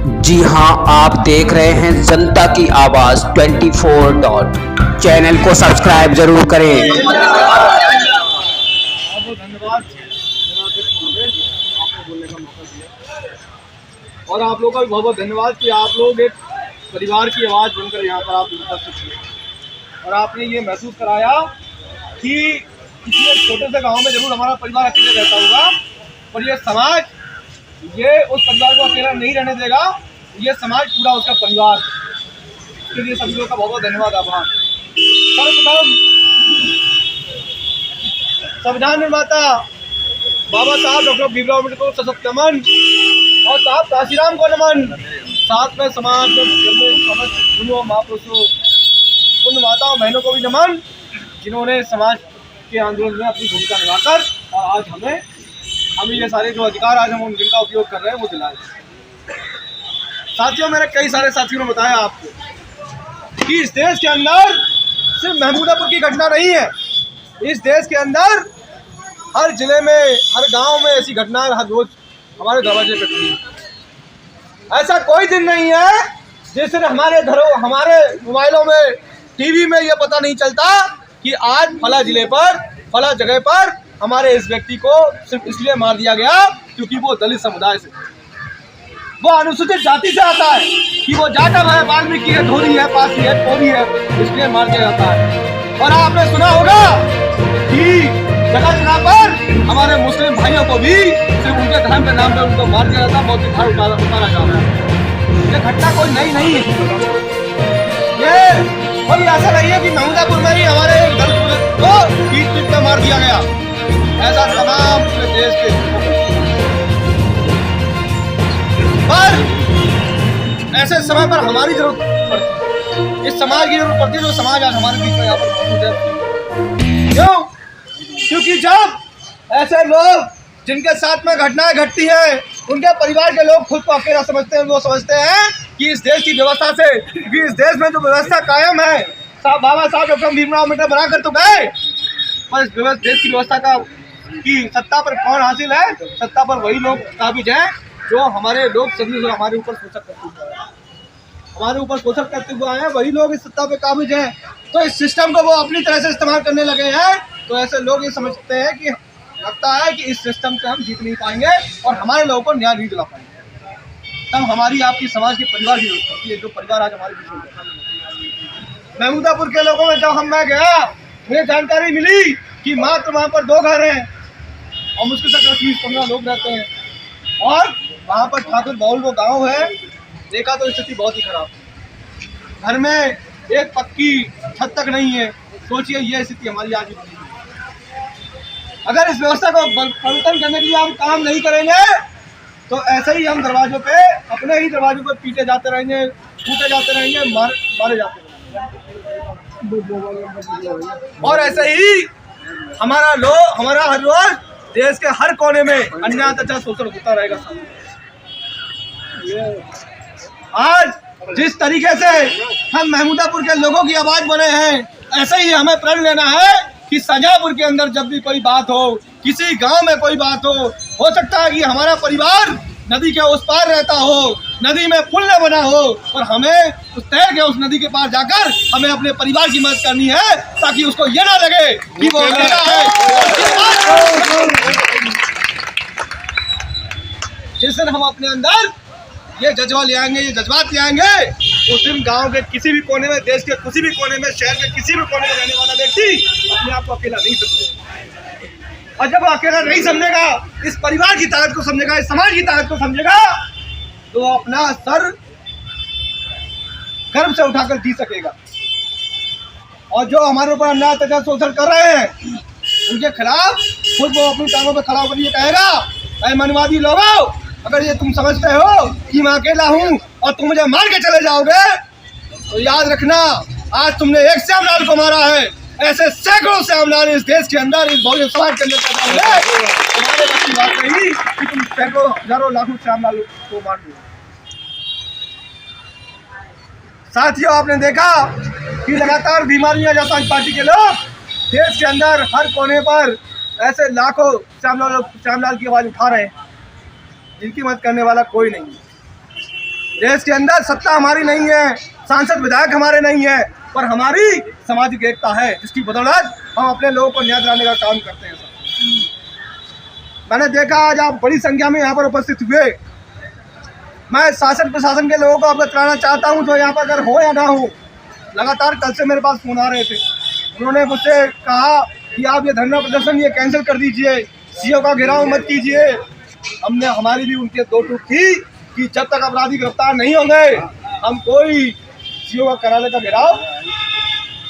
जी हां, आप देख रहे हैं जनता की आवाज 24 चैनल को सब्सक्राइब जरूर करें। धन्यवाद बोलने का मौका दिया और आप लोगों का भी बहुत बहुत धन्यवाद कि आप लोग एक परिवार की आवाज़ बनकर यहाँ पर आप उपस्थित हुए और आपने ये महसूस कराया कि किसी एक छोटे से गांव में जरूर हमारा परिवार अकेले रहता होगा, पर ये समाज ये उस परिवार को अकेला नहीं रहने देगा। ये समाज पूरा उसका परिवार, इसके लिए सभी लोगों का बहुत बहुत धन्यवाद, आभार। सर्वप्रथम संविधान निर्माता बाबा साहब डॉक्टर भीमराव अम्बेडकर को सशक्त नमन और साहब काशीराम को नमन, साथ में समाज में महापुरुषों उन माताओं बहनों को भी नमन जिन्होंने समाज के आंदोलन में अपनी भूमिका निभाकर और आज हमें ये सारे जो अधिकार आज हम जिनका उपयोग कर रहे हैं वो दिलाए। साथियों, मैंने कई सारे साथियों ने बताया आपको कि इस देश के अंदर सिर्फ महमूदापुर की घटना नहीं है, इस देश के अंदर हर जिले में हर गांव में ऐसी घटनाएं हर रोज हमारे दरवाजे पे खड़ी है। ऐसा कोई दिन नहीं है जिस दिन हमारे घरों हमारे मोबाइलों में टीवी में ये पता नहीं चलता कि आज फला जिले पर फला जगह पर हमारे इस व्यक्ति को सिर्फ इसलिए मार दिया गया क्योंकि वो दलित समुदाय से, वो अनुसूचित जाति से आता है, कि वो जाटव है, वाल्मीकि है, धोरी है, पासी है, कोरी है, इसलिए मार दिया जाता है। और आपने सुना होगा कि जगह जगह पर हमारे मुस्लिम भाइयों को भी सिर्फ उनके धर्म के नाम पर उनको मार दिया जाता है, बहुत धार उतारा जा रहा है। ये घटना कोई नई नहीं है, ये कोई ऐसा नहीं है कि महमूदापुर में ही हमारे दलित को पीट कर मार दिया गया। ऐसा तमाम पूरे देश के पर ऐसे समय पर हमारी जरूरत पड़ती है, इस समाज की जरूरत पड़ती है जो समाज आज हमारे बीच में यहाँ पर मौजूद है। क्यों? क्योंकि जब ऐसे लोग जिनके साथ में घटनाएं घटती हैं उनके परिवार के लोग खुद को अकेला समझते हैं, वो समझते हैं कि इस देश की व्यवस्था से, कि इस देश में जो व्यवस्था कायम है बाबा साहब डॉक्टर भीमराव अम्बेडकर बना कर तो गए, पर इस देश की व्यवस्था का की सत्ता पर कौन हासिल है? सत्ता पर वही लोग काबिज हैं जो हमारे लोग सभी हमारे ऊपर शोषण करते हुए आए, हमारे ऊपर शोषण करते हुए आए हैं, वही लोग इस सत्ता पे काबिज हैं। तो इस सिस्टम को वो अपनी तरह से इस्तेमाल करने लगे हैं। तो ऐसे लोग ये समझते हैं कि लगता है कि इस सिस्टम से हम जीत नहीं पाएंगे और हमारे लोगों को न्याय नहीं दिला पाएंगे। तब हमारी आपकी समाज के परिवार की जरूरत पड़ती है, जो परिवार आज हमारे बीच में। महमूदापुर के लोगों में जब मैं गया, मुझे जानकारी मिली कि मात्र वहाँ पर 2 घर हैं और मुश्किल से 10-15 लोग रहते हैं, और वहाँ पर ठाकुर बाउल वो गाँव है। देखा तो स्थिति बहुत ही खराब है, घर में एक पक्की छत तक नहीं है। सोचिए ये स्थिति हमारी आज भी बनी है। अगर इस व्यवस्था को परिवर्तन करने के लिए हम काम नहीं करेंगे तो ऐसे ही हम दरवाजों पे अपने ही दरवाजों पे पीटे जाते रहेंगे, टूटे जाते रहेंगे, मारे जाते रहेंगे। और ऐसे ही हमारा हर रोज देश के हर कोने में अन्याय अत्याचार शोषण होता रहेगा। आज जिस तरीके से हम महमूदापुर के लोगों की आवाज बने हैं, ऐसे ही हमें प्रण लेना है कि शाहजहांपुर के अंदर जब भी कोई बात हो, किसी गांव में कोई बात हो सकता है कि हमारा परिवार नदी के उस पार रहता हो, नदी में पुल न बना हो, और हमें उस तैर के उस नदी के पार जाकर हमें अपने परिवार की मदद करनी है, ताकि उसको ये ना लगे कि वो अकेला है। जिस दिन हम अपने अंदर ये जज्बा ले आएंगे, ये जज्बात ले आएंगे, उस दिन गांव के किसी भी कोने में, देश के किसी भी कोने में, शहर के किसी भी कोने में रहने वाला व्यक्ति अपने आप को अकेला नहीं समझेगा। और जब वो अकेला नहीं समझेगा, इस परिवार की ताकत को समझेगा, इस समाज की ताकत को समझेगा, तो वो अपना सर गर्व से उठाकर जी सकेगा। और जो हमारे ऊपर अन्याय अत्याचार शोषण कर रहे हैं उनके खिलाफ खुद वो अपनी टांगों पर खड़ा होकर ये कहेगा, अरे मनवादी लोगों, अगर ये तुम समझते हो कि मैं अकेला हूँ और तुम मुझे मार के चले जाओगे, तो याद रखना, आज तुमने एक श्यामलाल को मारा है, ऐसे सैकड़ों श्यामलाल इस देश के अंदर, इस बहुजन समाज के अंदर पैदा हुए। तुम्हारे बस की बात नहीं कि तुम सैकड़ों हजारों लाखों श्यामलाल को मार दो। साथियों, आपने देखा कि लगातार बीमारियां जैसा पार्टी के लोग देश के अंदर हर कोने पर ऐसे लाखों श्यामलाल की आवाज उठा रहे हैं, जिनकी मदद करने वाला कोई नहीं है। देश के अंदर सत्ता हमारी नहीं है, सांसद विधायक हमारे नहीं है, पर हमारी सामाजिक एकता है, जिसकी बदौलत हम अपने लोगों को न्याय दिलाने का काम करते हैं। मैंने देखा आज आप बड़ी संख्या में यहाँ पर उपस्थित हुए। मैं शासन प्रशासन के लोगों को अवगत कराना चाहता हूँ, जो यहाँ पर अगर हो या ना हो, लगातार कल से मेरे पास फोन आ रहे थे। उन्होंने मुझसे कहा कि आप ये धरना प्रदर्शन ये कैंसिल कर दीजिए, सीओ का घेराव मत कीजिए। हमारी भी उनके दो टूक थी कि जब तक अपराधी गिरफ्तार नहीं होंगे हम कोई सीओ का कार्यालय का घेराव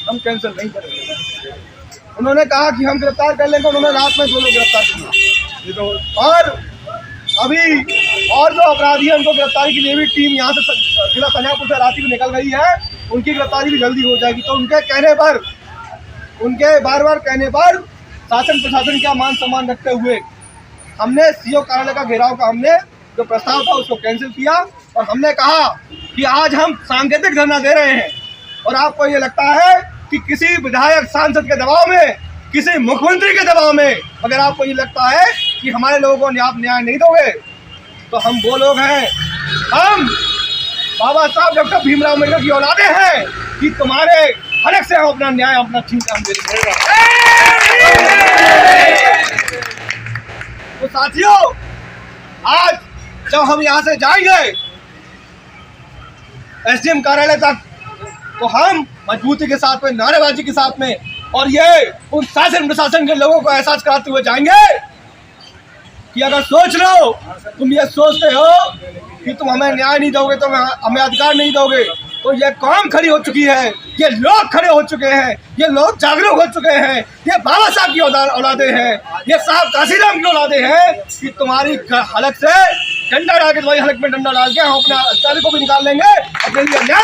हम कैंसिल नहीं करेंगे। उन्होंने कहा कि हम गिरफ्तार कर लेंगे, उन्होंने रात में 2 लोग गिरफ्तार किया। और अभी और जो अपराधी हैं उनको गिरफ्तारी के लिए भी टीम यहाँ से जिला शाहजहाँपुर से रांची में निकल गई है, उनकी गिरफ्तारी भी जल्दी हो जाएगी। तो उनके कहने पर, उनके बार कहने पर शासन प्रशासन का मान सम्मान रखते हुए हमने सीओ कार्यालय का घेराव का हमने जो प्रस्ताव था उसको कैंसिल किया। और हमने कहा कि आज हम सांकेतिक धरना दे रहे हैं, और आपको ये लगता है कि किसी विधायक सांसद के दबाव में, किसी मुख्यमंत्री के दबाव में अगर आपको ये लगता है कि हमारे लोगों को आप न्याय नहीं दोगे, तो हम वो लोग हैं, हम बाबा साहब डॉक्टर भीमराव अम्बेडकर की औलादे हैं कि तुम्हारे हलक से हम अपना न्याय अपना छीन हम देंगे। तो साथियों, आज जब हम यहाँ से जाएंगे एसडीएम कार्यालय तक, तो हम मजबूती के साथ में, नारेबाजी के साथ में, और ये उन शासन प्रशासन के लोगों को एहसास कराते हुए जाएंगे कि अगर सोच लो, तुम ये सोचते हो कि तुम हमें न्याय नहीं दोगे, तो हमें अधिकार नहीं दोगे, तो ये कौम खड़ी हो चुकी है, ये लोग खड़े हो चुके हैं, ये लोग जागरूक हो चुके हैं, ये बाबा साहब की औलादे हैं, ये साहब काशीराम की औलादे हैं कि तुम्हारी हलक से डंडा डाल के, तुम्हारी हलक में डंडा डाल के हम अपने अधिकारी को भी निकाल लेंगे, अपने लिए न्याय